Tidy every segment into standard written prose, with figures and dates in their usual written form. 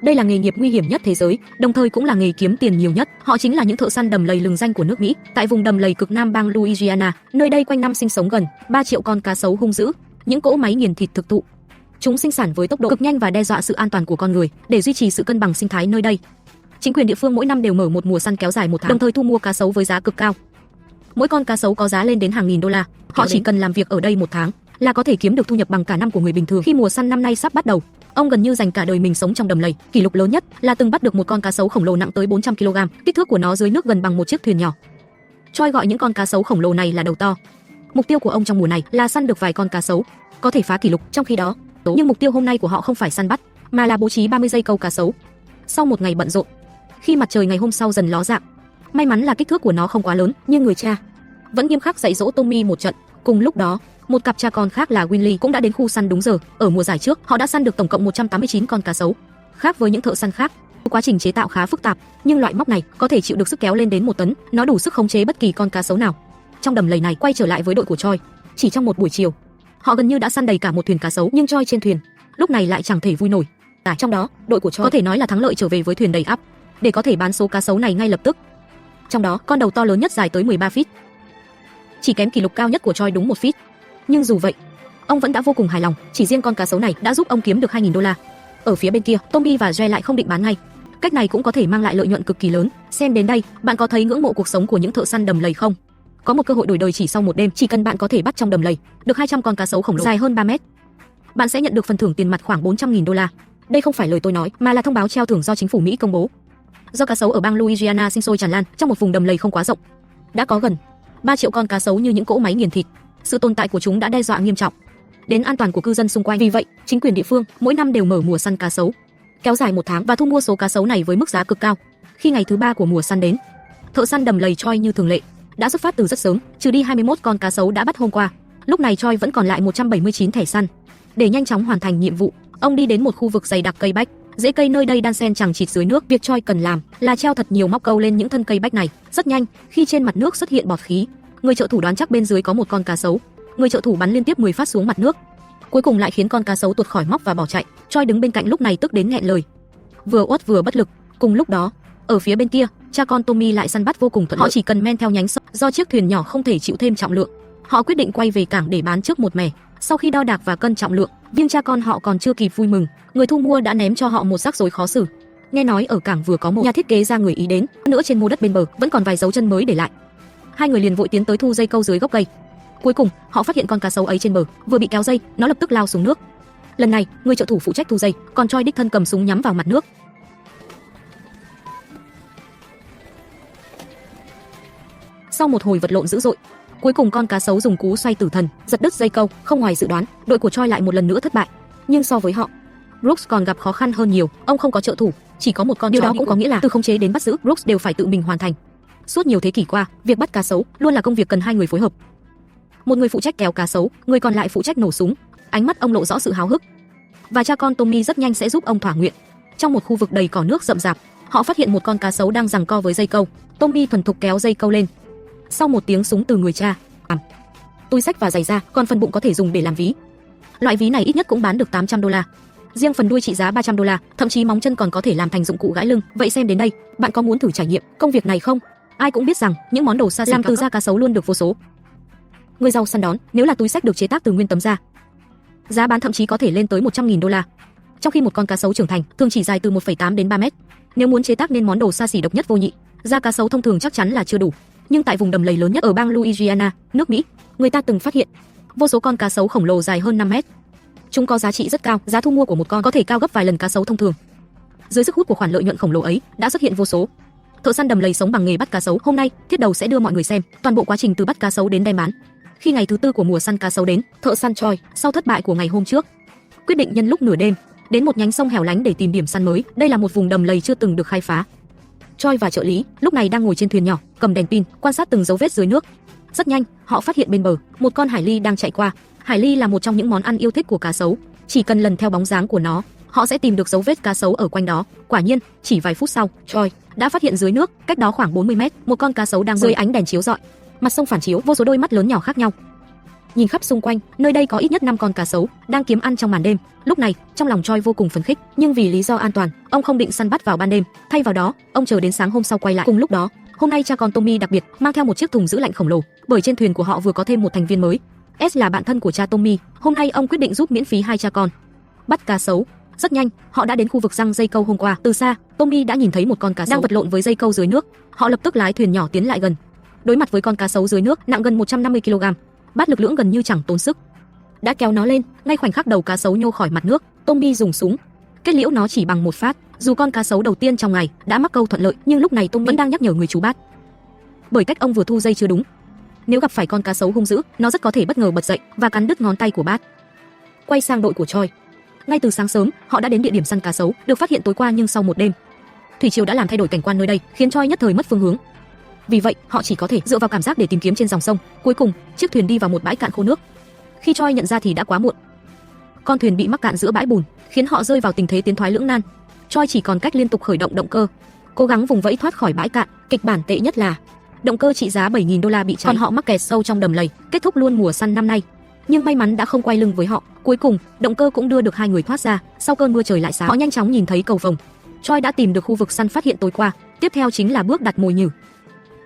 Đây là nghề nghiệp nguy hiểm nhất thế giới, đồng thời cũng là nghề kiếm tiền nhiều nhất. Họ chính là những thợ săn đầm lầy lừng danh của nước Mỹ. Tại vùng đầm lầy cực nam bang Louisiana, nơi đây quanh năm sinh sống gần 3 triệu con cá sấu hung dữ, những cỗ máy nghiền thịt thực thụ. Chúng sinh sản với tốc độ cực nhanh và đe dọa sự an toàn của con người. Để duy trì sự cân bằng sinh thái nơi đây, chính quyền địa phương mỗi năm đều mở một mùa săn kéo dài 1 tháng, đồng thời thu mua cá sấu với giá cực cao. Mỗi con cá sấu có giá lên đến hàng nghìn đô la. Họ chỉ cần làm việc ở đây 1 tháng là có thể kiếm được thu nhập bằng cả năm của người bình thường. Khi mùa săn năm nay sắp bắt đầu, ông gần như dành cả đời mình sống trong đầm lầy. Kỷ lục lớn nhất là từng bắt được một con cá sấu khổng lồ nặng tới 400 kg, kích thước của nó dưới nước gần bằng một chiếc thuyền nhỏ. Choi gọi những con cá sấu khổng lồ này là đầu to. Mục tiêu của ông trong mùa này là săn được vài con cá sấu có thể phá kỷ lục. Trong khi đó, nhưng mục tiêu hôm nay của họ không phải săn bắt, mà là bố trí 30 dây câu cá sấu. Sau một ngày bận rộn, khi mặt trời ngày hôm sau dần ló dạng, may mắn là kích thước của nó không quá lớn, nhưng người cha vẫn nghiêm khắc dạy dỗ Tommy một trận. Cùng lúc đó, một cặp cha con khác là Winley cũng đã đến khu săn đúng giờ. Ở mùa giải trước, họ đã săn được tổng cộng 189 con cá sấu. Khác với những thợ săn khác, quá trình chế tạo khá phức tạp, nhưng loại móc này có thể chịu được sức kéo lên đến 1 tấn, nó đủ sức khống chế bất kỳ con cá sấu nào. Trong đầm lầy này, quay trở lại với đội của Choi, chỉ trong một buổi chiều, họ gần như đã săn đầy cả một thuyền cá sấu, nhưng Choi trên thuyền lúc này lại chẳng thể vui nổi. Trong đó, đội của Choi có thể nói là thắng lợi trở về với thuyền đầy ắp, để có thể bán số cá sấu này ngay lập tức. Trong đó, con đầu to lớn nhất dài tới 13 feet, chỉ kém kỷ lục cao nhất của Choi đúng 1 feet. Nhưng dù vậy, ông vẫn đã vô cùng hài lòng, chỉ riêng con cá sấu này đã giúp ông kiếm được 2.000 đô la. Ở phía bên kia, Tommy và Joe lại không định bán ngay. Cách này cũng có thể mang lại lợi nhuận cực kỳ lớn. Xem đến đây, bạn có thấy ngưỡng mộ cuộc sống của những thợ săn đầm lầy không? Có một cơ hội đổi đời chỉ sau 1 đêm, chỉ cần bạn có thể bắt trong đầm lầy được 200 con cá sấu khổng lồ dài hơn 3 mét, bạn sẽ nhận được phần thưởng tiền mặt khoảng 400.000 đô la. Đây không phải lời tôi nói, mà là thông báo treo thưởng do chính phủ Mỹ công bố. Do cá sấu ở bang Louisiana sinh sôi tràn lan trong một vùng đầm lầy không quá rộng, đã có gần 3 triệu con cá sấu như những cỗ máy nghiền thịt. Sự tồn tại của chúng đã đe dọa nghiêm trọng đến an toàn của cư dân xung quanh. Vì vậy, chính quyền địa phương mỗi năm đều mở mùa săn cá sấu kéo dài 1 tháng và thu mua số cá sấu này với mức giá cực cao. Khi ngày thứ 3 của mùa săn đến, thợ săn đầm lầy Choi như thường lệ đã xuất phát từ rất sớm, trừ đi 21 con cá sấu đã bắt hôm qua. Lúc này Choi vẫn còn lại 179 thẻ săn. Để nhanh chóng hoàn thành nhiệm vụ, ông đi đến một khu vực dày đặc cây bách. Rễ cây nơi đây đan xen chằng chịt dưới nước. Việc Choi cần làm là treo thật nhiều móc câu lên những thân cây bách này. Rất nhanh, khi trên mặt nước xuất hiện bọt khí, người trợ thủ đoán chắc bên dưới có một con cá sấu. Người trợ thủ bắn liên tiếp 10 phát xuống mặt nước, cuối cùng lại khiến con cá sấu tuột khỏi móc và bỏ chạy. Choi đứng bên cạnh lúc này tức đến nghẹn lời, vừa uất vừa bất lực. Cùng lúc đó, ở phía bên kia, cha con Tommy lại săn bắt vô cùng thuận lợi. Họ chỉ cần men theo nhánh sông. Do chiếc thuyền nhỏ không thể chịu thêm trọng lượng, họ quyết định quay về cảng để bán trước một mẻ. Sau khi đo đạc và cân trọng lượng, riêng cha con họ còn chưa kịp vui mừng, người thu mua đã ném cho họ một rắc rối khó xử. Nghe nói ở cảng vừa có một nhà thiết kế ra người Ý đến, nữa trên mô đất bên bờ vẫn còn vài dấu chân mới để lại. Hai người liền vội tiến tới thu dây câu dưới gốc cây. Cuối cùng, họ phát hiện con cá sấu ấy trên bờ, vừa bị kéo dây, nó lập tức lao xuống nước. Lần này, người trợ thủ phụ trách thu dây, còn Choi đích thân cầm súng nhắm vào mặt nước. Sau một hồi vật lộn dữ dội, cuối cùng con cá sấu dùng cú xoay tử thần, giật đứt dây câu. Không ngoài dự đoán, đội của Choi lại một lần nữa thất bại. Nhưng so với họ, Brooks còn gặp khó khăn hơn nhiều. Ông không có trợ thủ, chỉ có một con. Điều đó cũng có nghĩa là từ khống chế đến bắt giữ, Brooks đều phải tự mình hoàn thành. Suốt nhiều thế kỷ qua, việc bắt cá sấu luôn là công việc cần 2 người phối hợp. Một người phụ trách kéo cá sấu, người còn lại phụ trách nổ súng. Ánh mắt ông lộ rõ sự háo hức, và cha con Tommy rất nhanh sẽ giúp ông thỏa nguyện. Trong một khu vực đầy cỏ nước rậm rạp, họ phát hiện một con cá sấu đang giằng co với dây câu. Tommy thuần thục kéo dây câu lên. Sau một tiếng súng từ người cha, túi xách và giày da, còn phần bụng có thể dùng để làm ví. Loại ví này ít nhất cũng bán được 800 đô la. Riêng phần đuôi trị giá 300 đô la, thậm chí móng chân còn có thể làm thành dụng cụ gãi lưng. Vậy xem đến đây, bạn có muốn thử trải nghiệm công việc này không? Ai cũng biết rằng những món đồ xa xỉ làm từ da cá sấu luôn được vô số người giàu săn đón. Nếu là túi xách được chế tác từ nguyên tấm da, giá bán thậm chí có thể lên tới 100.000 đô la. Trong khi một con cá sấu trưởng thành thường chỉ dài từ 1,8 đến 3 mét. Nếu muốn chế tác nên món đồ xa xỉ độc nhất vô nhị, da cá sấu thông thường chắc chắn là chưa đủ. Nhưng tại vùng đầm lầy lớn nhất ở bang Louisiana, nước Mỹ, người ta từng phát hiện vô số con cá sấu khổng lồ dài hơn 5 mét. Chúng có giá trị rất cao, giá thu mua của một con có thể cao gấp vài lần cá sấu thông thường. Dưới sức hút của khoản lợi nhuận khổng lồ ấy, đã xuất hiện vô số thợ săn đầm lầy sống bằng nghề bắt cá sấu. Hôm nay, Thiết Đầu sẽ đưa mọi người xem toàn bộ quá trình từ bắt cá sấu đến đem bán. Khi ngày thứ 4 của mùa săn cá sấu đến, thợ săn Choi, sau thất bại của ngày hôm trước, quyết định nhân lúc nửa đêm đến một nhánh sông hẻo lánh để tìm điểm săn mới. Đây là một vùng đầm lầy chưa từng được khai phá. Choi và trợ lý lúc này đang ngồi trên thuyền nhỏ, cầm đèn pin, quan sát từng dấu vết dưới nước. Rất nhanh, họ phát hiện bên bờ một con hải ly đang chạy qua. Hải ly là một trong những món ăn yêu thích của cá sấu. Chỉ cần lần theo bóng dáng của nó, họ sẽ tìm được dấu vết cá sấu ở quanh đó. Quả nhiên, chỉ vài phút sau, Choi đã phát hiện dưới nước, cách đó khoảng 40 mét, một con cá sấu đang dưới ánh đèn chiếu rọi. Mặt sông phản chiếu vô số đôi mắt lớn nhỏ khác nhau. nhìn khắp xung quanh, nơi đây có ít nhất 5 con cá sấu đang kiếm ăn trong màn đêm. Lúc này, trong lòng Choi vô cùng phấn khích, nhưng vì lý do an toàn, ông không định săn bắt vào ban đêm. Thay vào đó, ông chờ đến sáng hôm sau quay lại. Cùng lúc đó, hôm nay cha con Tommy đặc biệt mang theo một chiếc thùng giữ lạnh khổng lồ, bởi trên thuyền của họ vừa có thêm một thành viên mới. S là bạn thân của cha Tommy, hôm nay ông quyết định giúp miễn phí hai cha con bắt cá sấu. Rất nhanh, họ đã đến khu vực giăng dây câu hôm qua. Từ xa, Tommy đã nhìn thấy một con cá sấu đang vật lộn với dây câu dưới nước. Họ lập tức lái thuyền nhỏ tiến lại gần. Đối mặt với con cá sấu dưới nước nặng gần 150 kg, Bát lực lưỡng gần như chẳng tốn sức đã kéo nó lên. Ngay khoảnh khắc đầu cá sấu nhô khỏi mặt nước, Tommy dùng súng kết liễu nó chỉ bằng một phát. Dù con cá sấu đầu tiên trong ngày đã mắc câu thuận lợi, nhưng lúc này Tommy vẫn đang nhắc nhở người chú Bát, bởi cách ông vừa thu dây chưa đúng. Nếu gặp phải con cá sấu hung dữ, nó rất có thể bất ngờ bật dậy và cắn đứt ngón tay của Bát. Quay sang đội của Choi. Ngay từ sáng sớm, họ đã đến địa điểm săn cá sấu được phát hiện tối qua, nhưng sau một đêm, thủy triều đã làm thay đổi cảnh quan nơi đây, khiến Choi nhất thời mất phương hướng. Vì vậy, họ chỉ có thể dựa vào cảm giác để tìm kiếm trên dòng sông. Cuối cùng, chiếc thuyền đi vào một bãi cạn khô nước. Khi Choi nhận ra thì đã quá muộn. Con thuyền bị mắc cạn giữa bãi bùn, khiến họ rơi vào tình thế tiến thoái lưỡng nan. Choi chỉ còn cách liên tục khởi động động cơ, cố gắng vùng vẫy thoát khỏi bãi cạn. Kịch bản tệ nhất là động cơ trị giá 7.000 đô la bị cháy, còn họ mắc kẹt sâu trong đầm lầy, kết thúc luôn mùa săn năm nay. Nhưng may mắn đã không quay lưng với họ. Cuối cùng, động cơ cũng đưa được hai người thoát ra. Sau cơn mưa trời lại sáng, họ nhanh chóng nhìn thấy cầu vồng. Choi đã tìm được khu vực săn phát hiện tối qua. Tiếp theo chính là bước đặt mồi nhử.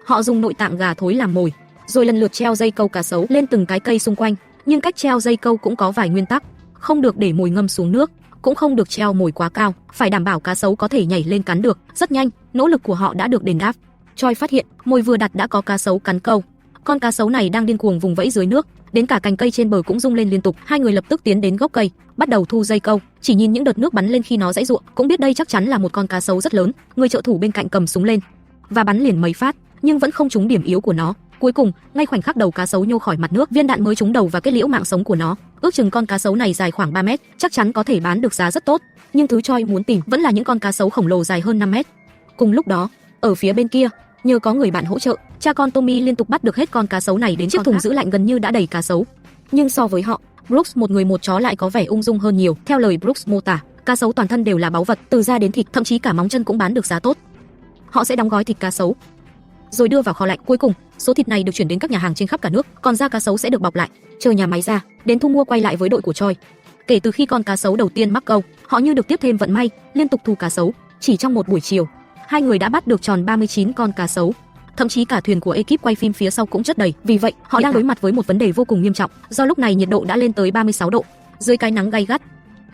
Họ dùng nội tạng gà thối làm mồi, rồi lần lượt treo dây câu cá sấu lên từng cái cây xung quanh. Nhưng cách treo dây câu cũng có vài nguyên tắc: không được để mồi ngâm xuống nước, cũng không được treo mồi quá cao, phải đảm bảo cá sấu có thể nhảy lên cắn được. Rất nhanh, nỗ lực của họ đã được đền đáp. Choi phát hiện mồi vừa đặt đã có cá sấu cắn câu. Con cá sấu này đang điên cuồng vùng vẫy dưới nước, đến cả cành cây trên bờ cũng rung lên liên tục. Hai người lập tức tiến đến gốc cây, bắt đầu thu dây câu. Chỉ nhìn những đợt nước bắn lên khi nó giãy giụa, cũng biết đây chắc chắn là một con cá sấu rất lớn. Người trợ thủ bên cạnh cầm súng lên và bắn liền mấy phát, nhưng vẫn không trúng điểm yếu của nó. Cuối cùng, ngay khoảnh khắc đầu cá sấu nhô khỏi mặt nước, viên đạn mới trúng đầu và kết liễu mạng sống của nó. Ước chừng con cá sấu này dài khoảng 3 mét, chắc chắn có thể bán được giá rất tốt. Nhưng thứ Choi muốn tìm vẫn là những con cá sấu khổng lồ dài hơn 5 mét. Cùng lúc đó, ở phía bên kia, nhờ có người bạn hỗ trợ, cha con Tommy liên tục bắt được hết con cá sấu này đến chiếc thùng giữ lạnh gần như đã đầy cá sấu. Nhưng so với họ, Brooks một người một chó lại có vẻ ung dung hơn nhiều. Theo lời Brooks mô tả, cá sấu toàn thân đều là báu vật, từ da đến thịt, thậm chí cả móng chân cũng bán được giá tốt. Họ sẽ đóng gói thịt cá sấu rồi đưa vào kho lạnh. Cuối cùng, số thịt này được chuyển đến các nhà hàng trên khắp cả nước, còn da cá sấu sẽ được bọc lại, chờ nhà máy ra đến thu mua. Quay lại với đội của Choi. Kể từ khi con cá sấu đầu tiên mắc câu, họ như được tiếp thêm vận may, liên tục thu cá sấu. Chỉ trong một buổi chiều, hai người đã bắt được tròn 39 con cá sấu. Thậm chí cả thuyền của ekip quay phim phía sau cũng chất đầy. Vì vậy, họ đang đối mặt với một vấn đề vô cùng nghiêm trọng, do lúc này nhiệt độ đã lên tới 36 độ. Dưới cái nắng gay gắt,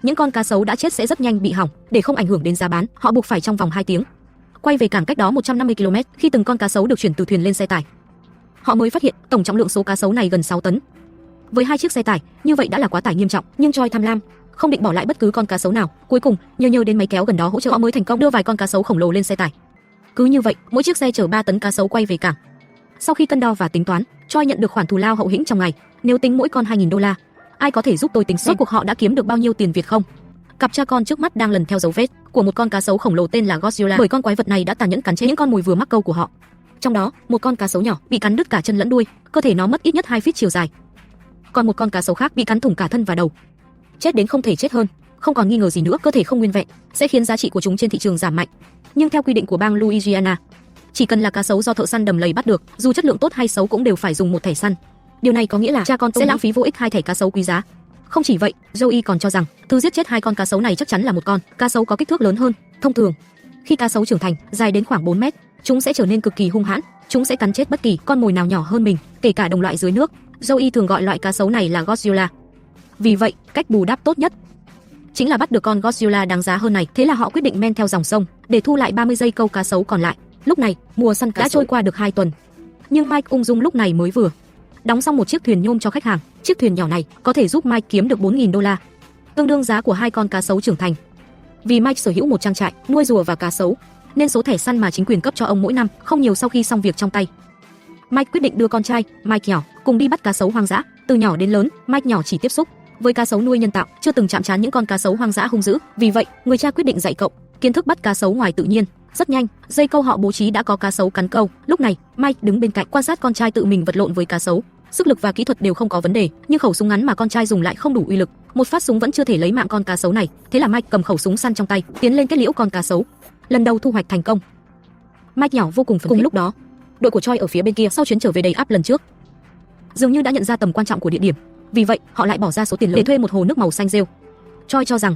những con cá sấu đã chết sẽ rất nhanh bị hỏng. Để không ảnh hưởng đến giá bán, họ buộc phải trong vòng 2 tiếng quay về cảng cách đó 150 km. Khi từng con cá sấu được chuyển từ thuyền lên xe tải, họ mới phát hiện tổng trọng lượng số cá sấu này gần 6 tấn. Với 2 chiếc xe tải, như vậy đã là quá tải nghiêm trọng, nhưng Choi tham lam, không định bỏ lại bất cứ con cá sấu nào. Cuối cùng, nhờ đến máy kéo gần đó hỗ trợ, họ mới thành công đưa vài con cá sấu khổng lồ lên xe tải. Cứ như vậy, mỗi chiếc xe chở 3 tấn cá sấu quay về cảng. Sau khi cân đo và tính toán, Choi nhận được khoản thù lao hậu hĩnh trong ngày. Nếu tính mỗi con 2.000 đô la, ai có thể giúp tôi tính rốt cuộc họ đã kiếm được bao nhiêu tiền Việt không? Cặp cha con trước mắt đang lần theo dấu vết của một con cá sấu khổng lồ tên là Godzilla, bởi con quái vật này đã tàn nhẫn cắn chết những con mồi vừa mắc câu của họ. Trong đó, một con cá sấu nhỏ bị cắn đứt cả chân lẫn đuôi, cơ thể nó mất ít nhất 2 feet chiều dài. Còn một con cá sấu khác bị cắn thủng cả thân và đầu, chết đến không thể chết hơn. Không còn nghi ngờ gì nữa, cơ thể không nguyên vẹn sẽ khiến giá trị của chúng trên thị trường giảm mạnh. Nhưng theo quy định của bang Louisiana, chỉ cần là cá sấu do thợ săn đầm lầy bắt được, dù chất lượng tốt hay xấu cũng đều phải dùng một thẻ săn. Điều này có nghĩa là cha con sẽ lãng phí vô ích 2 thẻ cá sấu quý giá. Không chỉ vậy, Joey còn cho rằng thứ giết chết 2 con cá sấu này chắc chắn là một con cá sấu có kích thước lớn hơn. Thông thường, khi cá sấu trưởng thành, dài đến khoảng 4 mét, chúng sẽ trở nên cực kỳ hung hãn. Chúng sẽ cắn chết bất kỳ con mồi nào nhỏ hơn mình, kể cả đồng loại dưới nước. Joey thường gọi loại cá sấu này là Godzilla. Vì vậy, cách bù đắp tốt nhất chính là bắt được con Godzilla đáng giá hơn này. Thế là họ quyết định men theo dòng sông để thu lại 30 dây câu cá sấu còn lại. Lúc này, mùa săn cá đã trôi qua được 2 tuần. Nhưng Mike ung dung lúc này mới vừa đóng xong một chiếc thuyền nhôm cho khách hàng. Chiếc thuyền nhỏ này có thể giúp Mike kiếm được 4.000 đô la, tương đương giá của 2 con cá sấu trưởng thành. Vì Mike sở hữu một trang trại nuôi rùa và cá sấu, nên số thẻ săn mà chính quyền cấp cho ông mỗi năm không nhiều. Sau khi xong việc trong tay, Mike quyết định đưa con trai Mike nhỏ cùng đi bắt cá sấu hoang dã. Từ nhỏ đến lớn, Mike nhỏ chỉ tiếp xúc với cá sấu nuôi nhân tạo, chưa từng chạm trán những con cá sấu hoang dã hung dữ. Vì vậy, người cha quyết định dạy cậu kiến thức bắt cá sấu ngoài tự nhiên. Rất nhanh, dây câu họ bố trí đã có cá sấu cắn câu. Lúc này, Mike đứng bên cạnh quan sát con trai tự mình vật lộn với cá sấu. Sức lực và kỹ thuật đều không có vấn đề, nhưng khẩu súng ngắn mà con trai dùng lại không đủ uy lực. Một phát súng vẫn chưa thể lấy mạng con cá sấu này. Thế là Mike cầm khẩu súng săn trong tay, tiến lên kết liễu con cá sấu. Lần đầu thu hoạch thành công. Mike nhỏ vô cùng phấn khích. Cùng lúc đó, đội của Choi ở phía bên kia sau chuyến trở về đầy áp lần trước, dường như đã nhận ra tầm quan trọng của địa điểm. Vì vậy, họ lại bỏ ra số tiền lớn để thuê một hồ nước màu xanh rêu. Choi cho rằng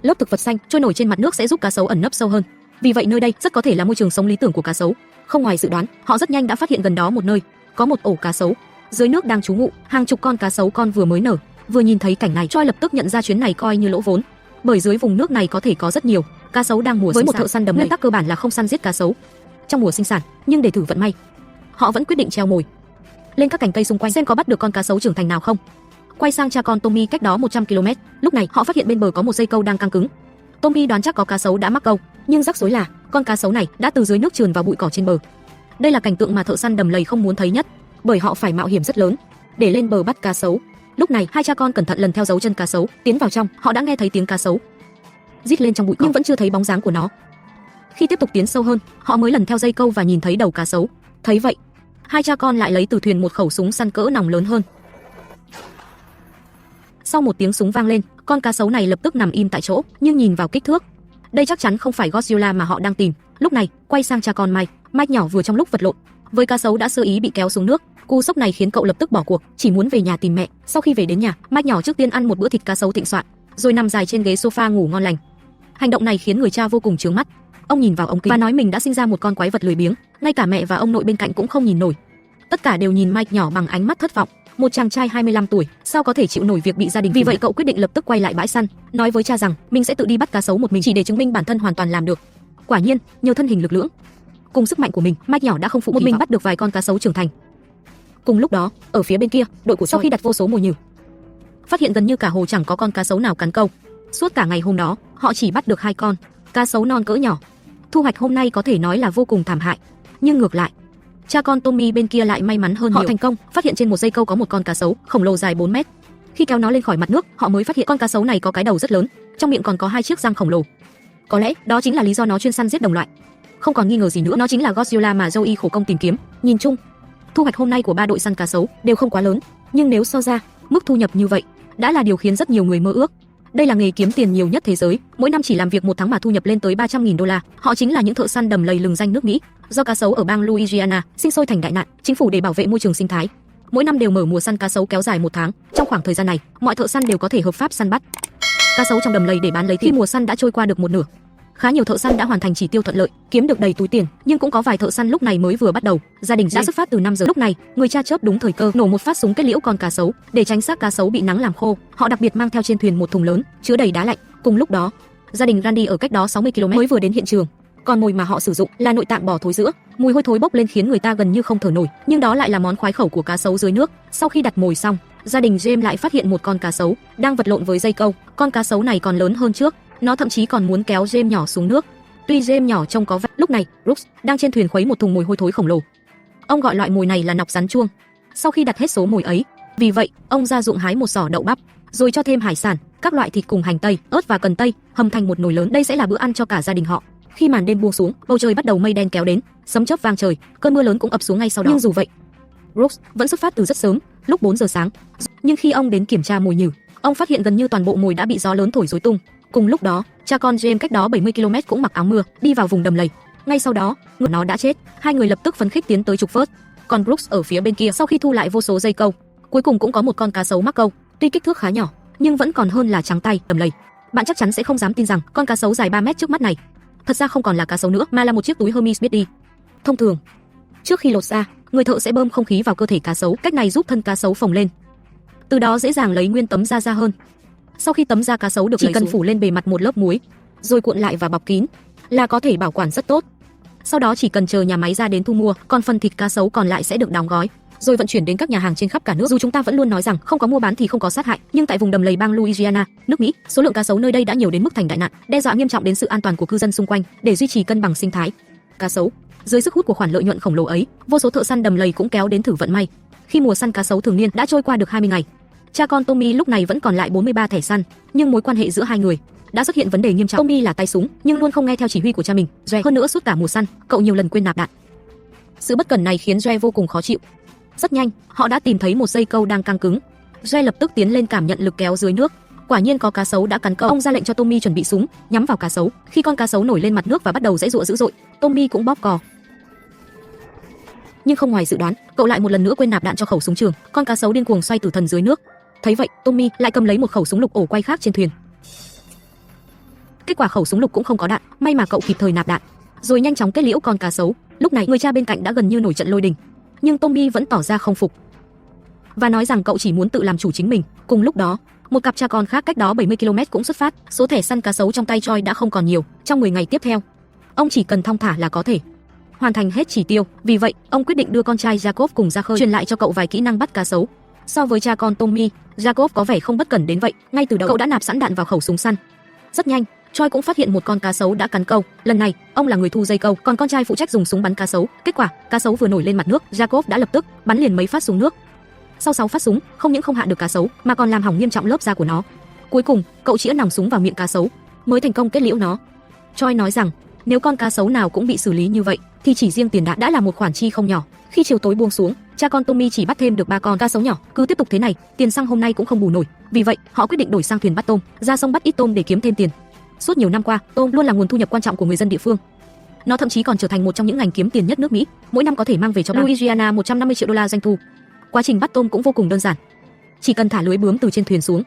lớp thực vật xanh trôi nổi trên mặt nước sẽ giúp cá sấu ẩn nấp sâu hơn. Vì vậy nơi đây rất có thể là môi trường sống lý tưởng của cá sấu. Không ngoài dự đoán, họ rất nhanh đã phát hiện gần đó một nơi có một ổ cá sấu. Dưới nước đang trú ngụ hàng chục con cá sấu con vừa mới nở. Vừa nhìn thấy cảnh này, Choi lập tức nhận ra chuyến này coi như lỗ vốn. Bởi dưới vùng nước này có thể có rất nhiều cá sấu đang mùa sinh sản. Với một thợ săn đầm lầy, nguyên tắc cơ bản là không săn giết cá sấu trong mùa sinh sản, nhưng để thử vận may, họ vẫn quyết định treo mồi lên các cành cây xung quanh xem có bắt được con cá sấu trưởng thành nào không. Quay sang cha con Tommy cách đó 100 km, lúc này họ phát hiện bên bờ có một dây câu đang căng cứng. Tommy đoán chắc có cá sấu đã mắc câu, nhưng rắc rối là con cá sấu này đã từ dưới nước trườn vào bụi cỏ trên bờ. Đây là cảnh tượng mà thợ săn đầm lầy không muốn thấy nhất, bởi họ phải mạo hiểm rất lớn để lên bờ bắt cá sấu. Lúc này hai cha con cẩn thận lần theo dấu chân cá sấu tiến vào trong, họ đã nghe thấy tiếng cá sấu rít lên trong bụi cỏ nhưng vẫn chưa thấy bóng dáng của nó. Khi tiếp tục tiến sâu hơn, họ mới lần theo dây câu và nhìn thấy đầu cá sấu. Thấy vậy, hai cha con lại lấy từ thuyền một khẩu súng săn cỡ nòng lớn hơn. Sau một tiếng súng vang lên, con cá sấu này lập tức nằm im tại chỗ, nhưng nhìn vào kích thước, đây chắc chắn không phải Godzilla mà họ đang tìm. Lúc này, quay sang cha con Mike nhỏ vừa trong lúc vật lộn với cá sấu đã sơ ý bị kéo xuống nước. Cú sốc này khiến cậu lập tức bỏ cuộc, chỉ muốn về nhà tìm mẹ. Sau khi về đến nhà, Mike nhỏ trước tiên ăn một bữa thịt cá sấu thịnh soạn, rồi nằm dài trên ghế sofa ngủ ngon lành. Hành động này khiến người cha vô cùng chướng mắt. Ông nhìn vào ống kính và nói mình đã sinh ra một con quái vật lười biếng, ngay cả mẹ và ông nội bên cạnh cũng không nhìn nổi. Tất cả đều nhìn Mike nhỏ bằng ánh mắt thất vọng. Một chàng trai 25 tuổi, sao có thể chịu nổi việc bị gia đình. Vì vậy cậu quyết định lập tức quay lại bãi săn, nói với cha rằng mình sẽ tự đi bắt cá sấu một mình, chỉ để chứng minh bản thân hoàn toàn làm được. Quả nhiên, nhờ thân hình lực lưỡng cùng sức mạnh của mình, Mike nhỏ đã không phụ một mình bắt được vài con cá sấu trưởng thành. Cùng lúc đó, ở phía bên kia, đội của sau khi đặt vô số mồi nhử, phát hiện gần như cả hồ chẳng có con cá sấu nào cắn câu. Suốt cả ngày hôm đó, họ chỉ bắt được 2 con cá sấu non cỡ nhỏ. Thu hoạch hôm nay có thể nói là vô cùng thảm hại. Nhưng ngược lại, cha con Tommy bên kia lại may mắn hơn nhiều. Họ thành công phát hiện trên một dây câu có một con cá sấu khổng lồ dài 4 mét. Khi kéo nó lên khỏi mặt nước, họ mới phát hiện con cá sấu này có cái đầu rất lớn, trong miệng còn có 2 chiếc răng khổng lồ. Có lẽ đó chính là lý do nó chuyên săn giết đồng loại. Không còn nghi ngờ gì nữa, nó chính là Godzilla mà Joey khổ công tìm kiếm. Nhìn chung, thu hoạch hôm nay của 3 đội săn cá sấu đều không quá lớn, nhưng nếu so ra, mức thu nhập như vậy đã là điều khiến rất nhiều người mơ ước. Đây là nghề kiếm tiền nhiều nhất thế giới, mỗi năm chỉ làm việc 1 tháng mà thu nhập lên tới 300.000 đô la. Họ chính là những thợ săn đầm lầy lừng danh nước Mỹ. Do cá sấu ở bang Louisiana sinh sôi thành đại nạn, chính phủ để bảo vệ môi trường sinh thái, mỗi năm đều mở mùa săn cá sấu kéo dài 1 tháng. Trong khoảng thời gian này, mọi thợ săn đều có thể hợp pháp săn bắt cá sấu trong đầm lầy để bán lấy tiền. Khi mùa săn đã trôi qua được một nửa, khá nhiều thợ săn đã hoàn thành chỉ tiêu thuận lợi, kiếm được đầy túi tiền, nhưng cũng có vài thợ săn lúc này mới vừa bắt đầu. Gia đình đã xuất phát từ 5 giờ. Lúc này, người cha chớp đúng thời cơ, nổ một phát súng kết liễu con cá sấu, để tránh xác cá sấu bị nắng làm khô. Họ đặc biệt mang theo trên thuyền một thùng lớn chứa đầy đá lạnh. Cùng lúc đó, gia đình Randy ở cách đó 60 km mới vừa đến hiện trường. Còn mồi mà họ sử dụng là nội tạng bò thối rữa, mùi hôi thối bốc lên khiến người ta gần như không thở nổi, nhưng đó lại là món khoái khẩu của cá sấu dưới nước. Sau khi đặt mồi xong, gia đình James lại phát hiện một con cá sấu đang vật lộn với dây câu. Con cá sấu này còn lớn hơn trước, nó thậm chí còn muốn kéo James nhỏ xuống nước. Tuy James nhỏ trông có vẻ. Lúc này, Brooks đang trên thuyền khuấy một thùng mồi hôi thối khổng lồ. Ông gọi loại mồi này là nọc rắn chuông. Sau khi đặt hết số mồi ấy, vì vậy ông ra ruộng hái một giỏ đậu bắp, rồi cho thêm hải sản, các loại thịt cùng hành tây, ớt và cần tây, hầm thành một nồi lớn. Đây sẽ là bữa ăn cho cả gia đình họ. Khi màn đêm buông xuống, bầu trời bắt đầu mây đen kéo đến, sấm chớp vang trời, cơn mưa lớn cũng ập xuống ngay sau đó. Nhưng dù vậy, Brooks vẫn xuất phát từ rất sớm, lúc 4 giờ sáng. Nhưng khi ông đến kiểm tra mồi nhử, ông phát hiện gần như toàn bộ mồi đã bị gió lớn thổi rối tung. Cùng lúc đó, cha con James cách đó 70 km cũng mặc áo mưa, đi vào vùng đầm lầy. Ngay sau đó, nó đã chết. Hai người lập tức phấn khích tiến tới trục vớt. Còn Brooks ở phía bên kia, sau khi thu lại vô số dây câu, cuối cùng cũng có một con cá sấu mắc câu. Tuy kích thước khá nhỏ, nhưng vẫn còn hơn là trắng tay. Đầm lầy, bạn chắc chắn sẽ không dám tin rằng con cá sấu dài 3 mét trước mắt này thật ra không còn là cá sấu nữa, mà là một chiếc túi Hermes biết đi. Thông thường, trước khi lột ra, người thợ sẽ bơm không khí vào cơ thể cá sấu, cách này giúp thân cá sấu phồng lên, từ đó dễ dàng lấy nguyên tấm da ra hơn. Sau khi tấm da cá sấu được chỉ cần phủ lên bề mặt một lớp muối, rồi cuộn lại và bọc kín, là có thể bảo quản rất tốt. Sau đó chỉ cần chờ nhà máy ra đến thu mua, còn phần thịt cá sấu còn lại sẽ được đóng gói, rồi vận chuyển đến các nhà hàng trên khắp cả nước. Dù chúng ta vẫn luôn nói rằng không có mua bán thì không có sát hại, nhưng tại vùng đầm lầy bang Louisiana, nước Mỹ, số lượng cá sấu nơi đây đã nhiều đến mức thành đại nạn, đe dọa nghiêm trọng đến sự an toàn của cư dân xung quanh. Để duy trì cân bằng sinh thái cá sấu, dưới sức hút của khoản lợi nhuận khổng lồ ấy, vô số thợ săn đầm lầy cũng kéo đến thử vận may. Khi mùa săn cá sấu thường niên đã trôi qua được 20 ngày, cha con Tommy lúc này vẫn còn lại 43 thẻ săn, nhưng mối quan hệ giữa hai người đã xuất hiện vấn đề nghiêm trọng. Tommy là tay súng, nhưng luôn không nghe theo chỉ huy của cha mình, Joe. Hơn nữa suốt cả mùa săn, cậu nhiều lần quên nạp đạn. Sự bất cẩn này khiến Joe vô cùng khó chịu. Rất nhanh, họ đã tìm thấy một dây câu đang căng cứng. Joe lập tức tiến lên cảm nhận lực kéo dưới nước. Quả nhiên có cá sấu đã cắn câu. Ông ra lệnh cho Tommy chuẩn bị súng, nhắm vào cá sấu. Khi con cá sấu nổi lên mặt nước và bắt đầu giãy giụa dữ dội, Tommy cũng bóp cò. nhưng không ngoài dự đoán, cậu lại một lần nữa quên nạp đạn cho khẩu súng trường. Con cá sấu điên cuồng xoay tử thần dưới nước. Thấy vậy, Tommy lại cầm lấy một khẩu súng lục ổ quay khác trên thuyền. Kết quả khẩu súng lục cũng không có đạn, may mà cậu kịp thời nạp đạn, rồi nhanh chóng kết liễu con cá sấu. Lúc này người cha bên cạnh đã gần như nổi trận lôi đình, nhưng Tommy vẫn tỏ ra không phục và nói rằng cậu chỉ muốn tự làm chủ chính mình. Cùng lúc đó, một cặp cha con khác cách đó 70 km cũng xuất phát. Số thẻ săn cá sấu trong tay Troy đã không còn nhiều. Trong 10 ngày tiếp theo, ông chỉ cần thong thả là có thể hoàn thành hết chỉ tiêu. Vì vậy, ông quyết định đưa con trai Jacob cùng ra khơi, truyền lại cho cậu vài kỹ năng bắt cá sấu. So với cha con Tommy, Jacob có vẻ không bất cẩn đến vậy. Ngay từ đầu, cậu đã nạp sẵn đạn vào khẩu súng săn. Rất nhanh, Troy cũng phát hiện một con cá sấu đã cắn câu. Lần này, ông là người thu dây câu, còn con trai phụ trách dùng súng bắn cá sấu. Kết quả, cá sấu vừa nổi lên mặt nước, Jacob đã lập tức bắn liền mấy phát xuống nước. Sau 6 phát súng, không những không hạ được cá sấu, mà còn làm hỏng nghiêm trọng lớp da của nó. Cuối cùng, cậu chĩa nòng súng vào miệng cá sấu, mới thành công kết liễu nó. Troy nói rằng, nếu con cá sấu nào cũng bị xử lý như vậy, thì chỉ riêng tiền đạn đã là một khoản chi không nhỏ. Khi chiều tối buông xuống, cha con Tommy chỉ bắt thêm được 3 con cá sấu nhỏ. Cứ tiếp tục thế này, tiền xăng hôm nay cũng không bù nổi. Vì vậy, họ quyết định đổi sang thuyền bắt tôm, ra sông bắt ít tôm để kiếm thêm tiền. Suốt nhiều năm qua, tôm luôn là nguồn thu nhập quan trọng của người dân địa phương. Nó thậm chí còn trở thành một trong những ngành kiếm tiền nhất nước Mỹ, mỗi năm có thể mang về cho Louisiana 150 triệu đô la doanh thu. Quá trình bắt tôm cũng vô cùng đơn giản, chỉ cần thả lưới bướm từ trên thuyền xuống,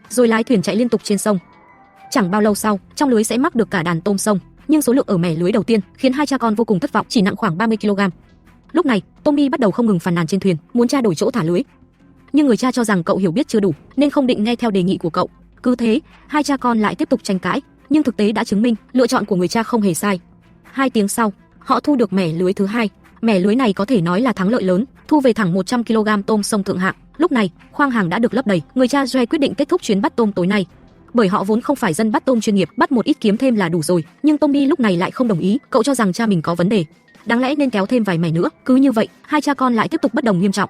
rồi lái thuyền chạy liên tục trên sông. Chẳng bao lâu sau, trong lưới sẽ mắc được cả đàn tôm sông, nhưng số lượng ở mẻ lưới đầu tiên khiến hai cha con vô cùng thất vọng, chỉ nặng khoảng 30 kg. Lúc này, Tommy bắt đầu không ngừng phàn nàn trên thuyền, muốn cha đổi chỗ thả lưới. Nhưng người cha cho rằng cậu hiểu biết chưa đủ, nên không định nghe theo đề nghị của cậu. Cứ thế, hai cha con lại tiếp tục tranh cãi, nhưng thực tế đã chứng minh lựa chọn của người cha không hề sai. 2 tiếng sau, họ thu được mẻ lưới thứ 2. Mẻ lưới này có thể nói là thắng lợi lớn, thu về thẳng 100 kg tôm sông thượng hạng. Lúc này, khoang hàng đã được lấp đầy, người cha Joe quyết định kết thúc chuyến bắt tôm tối nay. Bởi họ vốn không phải dân bắt tôm chuyên nghiệp, bắt một ít kiếm thêm là đủ rồi, nhưng Tommy lúc này lại không đồng ý, cậu cho rằng cha mình có vấn đề, đáng lẽ nên kéo thêm vài mẻ nữa. Cứ như vậy, hai cha con lại tiếp tục bất đồng nghiêm trọng.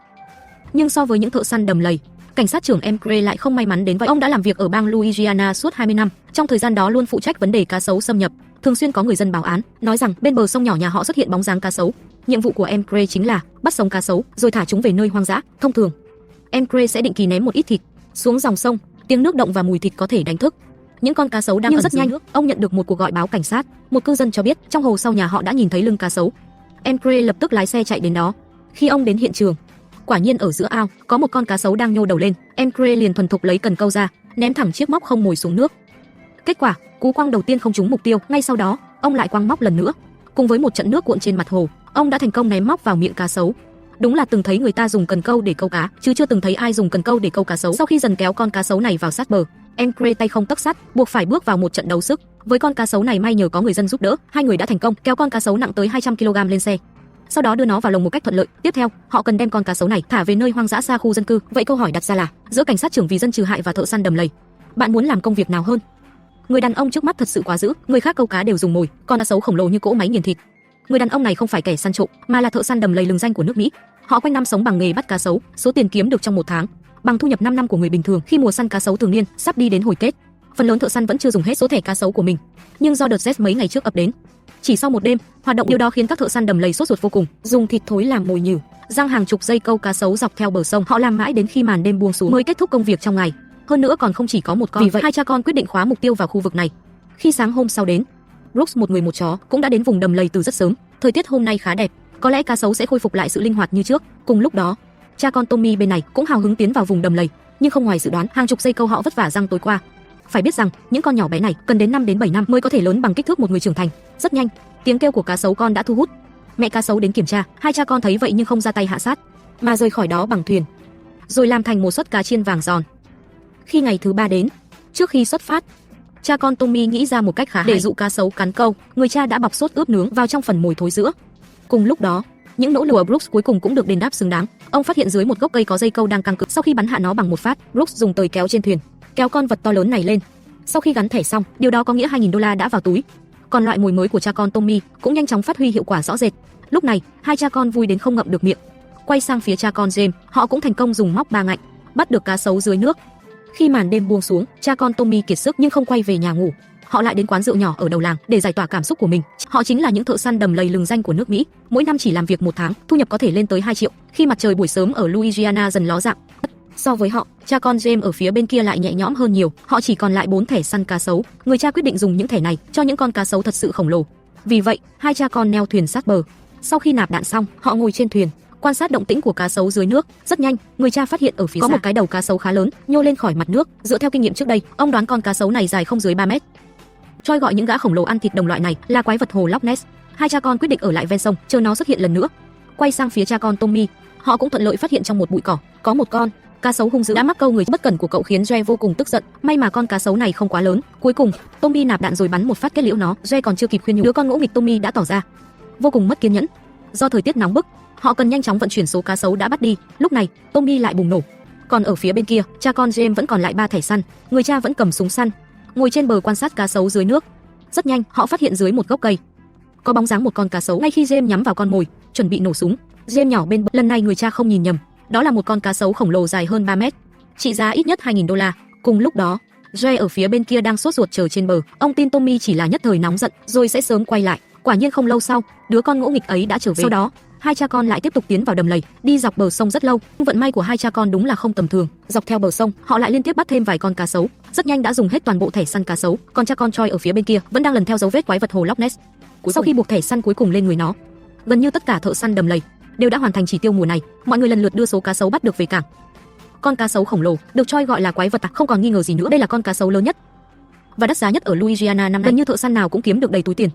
Nhưng so với những thợ săn đầm lầy, cảnh sát trưởng M. Gray lại không may mắn đến vậy. Ông đã làm việc ở bang Louisiana suốt 20 năm, trong thời gian đó luôn phụ trách vấn đề cá sấu xâm nhập. Thường xuyên có người dân báo án, nói rằng bên bờ sông nhỏ nhà họ xuất hiện bóng dáng cá sấu. Nhiệm vụ của M. Gray chính là bắt sống cá sấu, rồi thả chúng về nơi hoang dã. Thông thường, M. Gray sẽ định kỳ ném một ít thịt xuống dòng sông, tiếng nước động và mùi thịt có thể đánh thức những con cá sấu đang ẩn dưới nước. Ông nhận được một cuộc gọi báo cảnh sát, một cư dân cho biết trong hồ sau nhà họ đã nhìn thấy lưng cá sấu. M. Gray lập tức lái xe chạy đến đó. Khi ông đến hiện trường, quả nhiên ở giữa ao có một con cá sấu đang nhô đầu lên. M. Gray liền thuần thục lấy cần câu ra, ném thẳng chiếc móc không mồi xuống nước. Kết quả, cú quăng đầu tiên không trúng mục tiêu, ngay sau đó, ông lại quăng móc lần nữa. Cùng với một trận nước cuộn trên mặt hồ, ông đã thành công ném móc vào miệng cá sấu. Đúng là từng thấy người ta dùng cần câu để câu cá, chứ chưa từng thấy ai dùng cần câu để câu cá sấu. Sau khi dần kéo con cá sấu này vào sát bờ, M. Gray tay không tấc sắt, buộc phải bước vào một trận đấu sức. Với con cá sấu này may nhờ có người dân giúp đỡ, hai người đã thành công kéo con cá sấu nặng tới 200 kg lên xe. Sau đó đưa nó vào lồng một cách thuận lợi. Tiếp theo, họ cần đem con cá sấu này thả về nơi hoang dã xa khu dân cư. Vậy câu hỏi đặt ra là, giữa cảnh sát trưởng vì dân trừ hại và thợ săn đầm lầy, bạn muốn làm công việc nào hơn? Người đàn ông trước mắt thật sự quá dữ, người khác câu cá đều dùng mồi, con cá sấu khổng lồ như cỗ máy nghiền thịt. Người đàn ông này không phải kẻ săn trộm, mà là thợ săn đầm lầy lừng danh của nước Mỹ. Họ quanh năm sống bằng nghề bắt cá sấu, số tiền kiếm được trong một tháng bằng thu nhập 5 năm của người bình thường. Khi mùa săn cá sấu thường niên sắp đi đến hồi kết, phần lớn thợ săn vẫn chưa dùng hết số thẻ cá sấu của mình. Nhưng do đợt rét mấy ngày trước ập đến, chỉ sau một đêm, hoạt động điều đó khiến các thợ săn đầm lầy sốt ruột vô cùng, dùng thịt thối làm mồi nhử, giăng hàng chục dây câu cá sấu dọc theo bờ sông. Họ làm mãi đến khi màn đêm buông xuống mới kết thúc công việc trong ngày. Hơn nữa còn không chỉ có một con. Vì vậy, hai cha con quyết định khóa mục tiêu vào khu vực này. Khi sáng hôm sau đến, Brooks, một người một chó, cũng đã đến vùng đầm lầy từ rất sớm. Thời tiết hôm nay khá đẹp, có lẽ cá sấu sẽ khôi phục lại sự linh hoạt như trước. Cùng lúc đó, cha con Tommy bên này cũng hào hứng tiến vào vùng đầm lầy, nhưng không ngoài dự đoán, hàng chục dây câu họ vất vả giăng tối qua. Phải biết rằng, những con nhỏ bé này cần đến 5 đến 7 năm mới có thể lớn bằng kích thước một người trưởng thành. Rất nhanh, tiếng kêu của cá sấu con đã thu hút mẹ cá sấu đến kiểm tra. Hai cha con thấy vậy nhưng không ra tay hạ sát, mà rời khỏi đó bằng thuyền, rồi làm thành một suất cá chiên vàng giòn. Khi ngày thứ 3 đến, trước khi xuất phát, cha con Tommy nghĩ ra một cách khá hay để dụ cá sấu cắn câu. Người cha đã bọc sốt ướp nướng vào trong phần mồi thối giữa. Cùng lúc đó, những nỗ lực của Brooks cuối cùng cũng được đền đáp xứng đáng. Ông phát hiện dưới một gốc cây có dây câu đang căng cực. Sau khi bắn hạ nó bằng một phát, Brooks dùng tời kéo trên thuyền, kéo con vật to lớn này lên. Sau khi gắn thẻ xong, điều đó có nghĩa 2.000 đô la đã vào túi. Còn loại mồi mới của cha con Tommy cũng nhanh chóng phát huy hiệu quả rõ rệt. Lúc này, hai cha con vui đến không ngậm được miệng. Quay sang phía cha con James, họ cũng thành công dùng móc ba ngạnh bắt được cá sấu dưới nước. Khi màn đêm buông xuống, cha con Tommy kiệt sức nhưng không quay về nhà ngủ. Họ lại đến quán rượu nhỏ ở đầu làng để giải tỏa cảm xúc của mình. Họ chính là những thợ săn đầm lầy lừng danh của nước Mỹ, mỗi năm chỉ làm việc 1 tháng, thu nhập có thể lên tới 2 triệu. Khi mặt trời buổi sớm ở Louisiana dần ló dạng, so với họ, cha con James ở phía bên kia lại nhẹ nhõm hơn nhiều. Họ chỉ còn lại 4 thẻ săn cá sấu. Người cha quyết định dùng những thẻ này cho những con cá sấu thật sự khổng lồ. Vì vậy, hai cha con neo thuyền sát bờ, Sau khi nạp đạn xong, họ ngồi trên thuyền, quan sát động tĩnh của cá sấu dưới nước. Rất nhanh, người cha phát hiện ở phía xa có một cái đầu cá sấu khá lớn nhô lên khỏi mặt nước. Dựa theo kinh nghiệm trước đây, ông đoán con cá sấu này dài không dưới 3 mét. Choi gọi những gã khổng lồ ăn thịt đồng loại này là quái vật hồ Loch Ness. Hai cha con quyết định ở lại ven sông, chờ nó xuất hiện lần nữa. Quay sang phía cha con Tommy, họ cũng thuận lợi phát hiện trong một bụi cỏ có một con cá sấu hung dữ đã mắc câu người bất cẩn của cậu, khiến Joe vô cùng tức giận. May mà con cá sấu này không quá lớn. Cuối cùng, Tommy nạp đạn rồi bắn một phát kết liễu nó. Joe còn chưa kịp khuyên nhủ, đứa con ngỗ nghịch Tommy đã tỏ ra vô cùng mất kiên nhẫn. Do thời tiết nóng bức, họ cần nhanh chóng vận chuyển số cá sấu đã bắt đi. Lúc này, Tommy lại bùng nổ. Còn ở phía bên kia, cha con James vẫn còn lại 3 thẻ săn. Người cha vẫn cầm súng săn, ngồi trên bờ quan sát cá sấu dưới nước. Rất nhanh, họ phát hiện dưới một gốc cây có bóng dáng một con cá sấu. Ngay khi James nhắm vào con mồi, chuẩn bị nổ súng, James nhỏ bên bờ. Lần này người cha không nhìn nhầm, đó là một con cá sấu khổng lồ dài hơn 3 mét, trị giá ít nhất 2.000 đô la. Cùng lúc đó, Joe ở phía bên kia đang sốt ruột chờ trên bờ. Ông tin Tommy chỉ là nhất thời nóng giận, rồi sẽ sớm quay lại. Quả nhiên không lâu sau, đứa con ngỗ nghịch ấy đã trở về. Sau đó, hai cha con lại tiếp tục tiến vào đầm lầy, đi dọc bờ sông rất lâu. Vận may của hai cha con đúng là không tầm thường. Dọc theo bờ sông, họ lại liên tiếp bắt thêm vài con cá sấu. Rất nhanh đã dùng hết toàn bộ thẻ săn cá sấu. Còn cha con Choi ở phía bên kia vẫn đang lần theo dấu vết quái vật hồ Loch Ness. Sau khi buộc thẻ săn cuối cùng lên người nó, gần như tất cả thợ săn đầm lầy đều đã hoàn thành chỉ tiêu mùa này. Mọi người lần lượt đưa số cá sấu bắt được về cảng. Con cá sấu khổng lồ được Choi gọi là quái vật, không còn nghi ngờ gì nữa. Đây là con cá sấu lớn nhất và đắt giá nhất ở Louisiana năm nay. Gần như thợ săn nào cũng kiếm được đầy túi tiền.